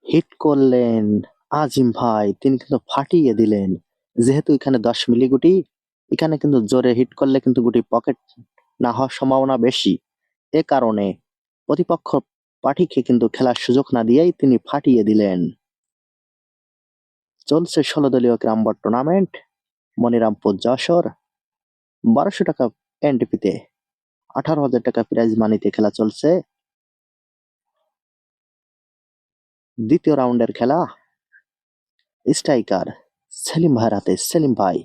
Hit করলেন আজিম ভাই, তিনি কিন্তু ফাটিয়ে দিলেন। যেহেতু এখানে ১০ মিলি গুটি, এখানে কিন্তু জোরে হিট করলে কিন্তু গুটি পকেট না হওয়ার সম্ভাবনা বেশি। এ কারণে প্রতিপক্ষ পার্টিকে কিন্তু খেলার সুযোগ না দিয়েই তিনি ফাটিয়ে দিলেন। চলছে ১৬ দলীয় ক্যারামবোর্ড টুর্নামেন্ট, মনিরামপুর যশোর। ১২০০ টাকা এন্ট্রিতে, ১৮,০০০ টাকা প্রাইজ মানিতে খেলা চলছে। দ্বিতীয় রাউন্ডের খেলা। স্ট্রাইকার সেলিম ভাইয়ের হাতে। সেলিম ভাই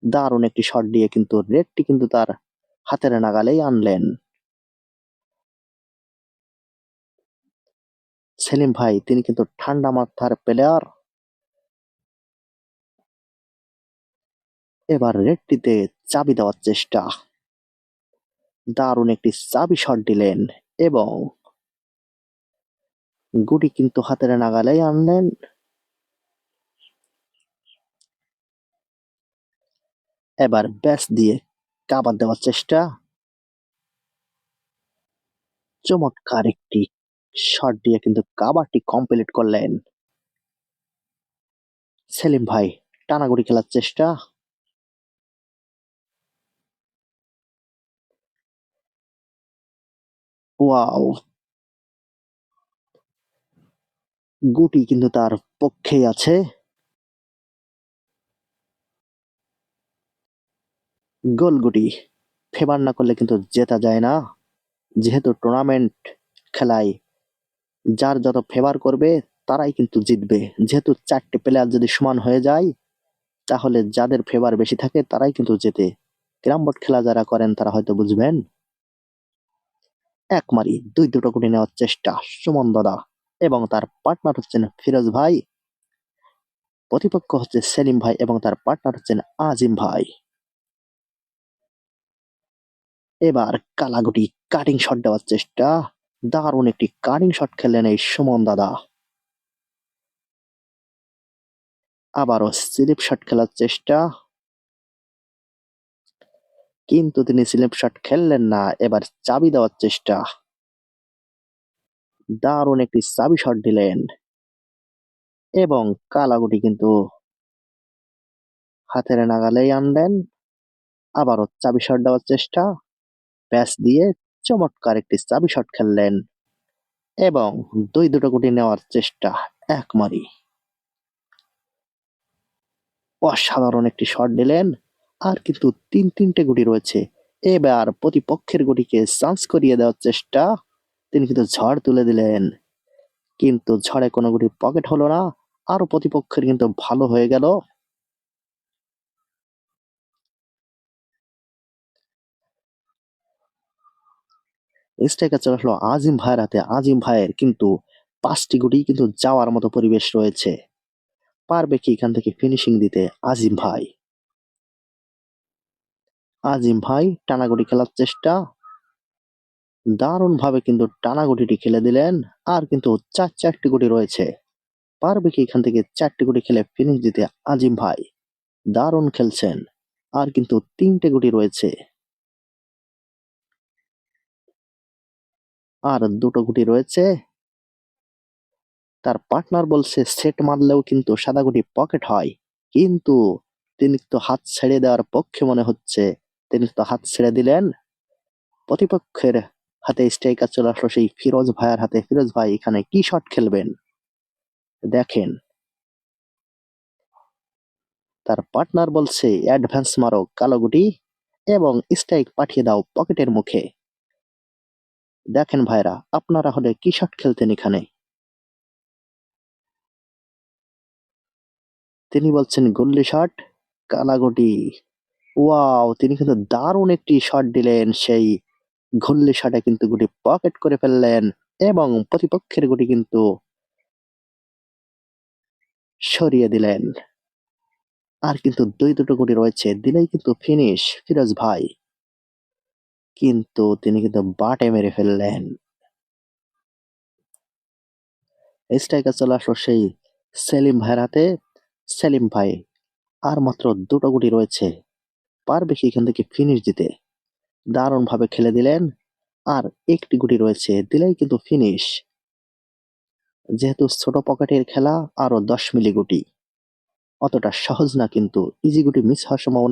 দারুণ একটি শট দিয়ে কিন্তু রেডটি কিন্তু তার হাতের নাগালেই আনলেন। সেলিম ভাই তিনি কিন্তু ঠান্ডা মাথার প্লেয়ার। এবার রেডটিতে চাবি দেওয়ার চেষ্টা। দারুণ একটি চাবি শট দিলেন এবং গুটি কিন্তু হাতের নাগালেই আনলেন। এবার ব্যাস দিয়ে কাবার দেওয়ার চেষ্টা। চমৎকার একটি শট দিয়ে কিন্তু কাবারটি কমপ্লিট করলেন। সেলিম ভাই টানাগুড়ি খেলার চেষ্টা। ওয়াও, গুটি কিন্তু তার পক্ষেই আছে। গোল গুটি ফেভার না করলে কিন্তু জেতা যায় না। যেহেতু টুর্নামেন্ট খেলায় যার যত ফেভার করবে তারাই কিন্তু জিতবে। যেহেতু ৪টে প্লেয়ার যদি সমান হয়ে যায় তাহলে যাদের ফেভার বেশি থাকে তারাই কিন্তু জেতে। ক্যারাম বোর্ড খেলা যারা করেন তারা হয়তো বুঝবেন। এক মারি দুটো গুটি নেওয়ার চেষ্টা সুমন দাদা এবং তার পার্টনার হচ্ছেন ফিরোজ ভাই। প্রতিপক্ষ হচ্ছে সেলিম ভাই এবং তার পার্টনার হচ্ছেন আজিম ভাই। এবার কালাগুটি কাটিং শট দেওয়ার চেষ্টা। দারুণ একটি কাটিং শট খেললেন এই সুমন দাদা। আবারও স্লিপ শট খেলার চেষ্টা, কিন্তু তিনি স্লিপ শট খেললেন না। এবার চাবি দেওয়ার চেষ্টা। দারুণ একটি চাবি শট দিলেন এবং কালাগুটি কিন্তু হাতের নাগালেই আনলেন। আবারও চাবি শট দেওয়ার চেষ্টা, প্যাচ দিয়ে চমৎকার একটি চাবি শট খেললেন এবং দুটো গুটি নেওয়ার চেষ্টা। এক মারি অসাধারণ একটি শট দিলেন। আর কিন্তু তিনটে গুটি রয়েছে। এবার প্রতিপক্ষের গুটিকে চান্স করিয়ে দেওয়ার চেষ্টা। তিনি কিন্তু ঝড় তুলে দিলেন, কিন্তু ঝড়ে কোনো গুটি পকেট হলো না। আরো প্রতিপক্ষের কিন্তু ভালো হয়ে গেল। স্ট্রাইকার চলে আসলো আজিম ভাইয়ের হাতে। আজিম ভাইয়ের কিন্তু ৫টি গুটি কিন্তু যাওয়ার মতো পরিবেশ রয়েছে। পারবে কি এখান থেকে ফিনিশিং দিতে আজিম ভাই? আজিম ভাই টানাগুটি খেলার চেষ্টা। দারুণ ভাবে কিন্তু টানাগুটিটি খেলে দিলেন। আর কিন্তু চারটি গুটি রয়েছে। পারবে কি এখান থেকে ৪টি গুটি খেলে ফিনিশ দিতে আজিম ভাই? দারুণ খেলছেন। আর কিন্তু ৩টে গুটি রয়েছে। আর দুটো গুটি রয়েছে। তার পার্টনার বলছে সেট মারলেও কিন্তু সাদা গুটি পকেট হয়, কিন্তু তিনি তো হাত ছেড়ে দেওয়ার পক্ষে মনে হচ্ছে। তিনি তো হাত ছেড়ে দিলেন। প্রতিপক্ষের হাতে স্ট্রাইকার চলে আসলো সেই ফিরোজ ভাইয়ের হাতে। ফিরোজ ভাই এখানে কি শট খেলবেন দেখেন। তার পার্টনার বলছে অ্যাডভান্স মারো কালো গুটি এবং স্ট্রাইক পাঠিয়ে দাও পকেটের মুখে। দেখেন ভাইরা, আপনারা হলে কি শট খেলতেন এখানে? তিনি বলছেন গুল্লি শট, কালাগুটি। ওয়াও, তিনি কিন্তু দারুণ একটি শট দিলেন। সেই গুল্লি শটে কিন্তু গুটি পকেট করে ফেললেন এবং প্রতিপক্ষের গুটি কিন্তু সরিয়ে দিলেন। আর কিন্তু দুটো গুটি রয়েছে, দিলেই কিন্তু ফিনিশ ফিরোজ ভাই, কিন্তু তিনি কিন্তু বাটে মেরে ফেললেন। স্ট্রাইকার চলে আসলো সেই সেলিম ভাইয়ের হাতে। সেলিম ভাই আর মাত্র দুটো গুটি রয়েছে, পারবে কি এখান থেকে ফিনিশ দিতে? দারুণ ভাবে খেলে দিলেন। আর একটি গুটি রয়েছে, দিলেই কিন্তু ফিনিশ। যেহেতু ছোট পকেটের খেলা, আরো 10 মিলি গুটি। অতটা সহজ না কিন্তু, ইজি গুটি মিস হওয়ার সম্ভাবনা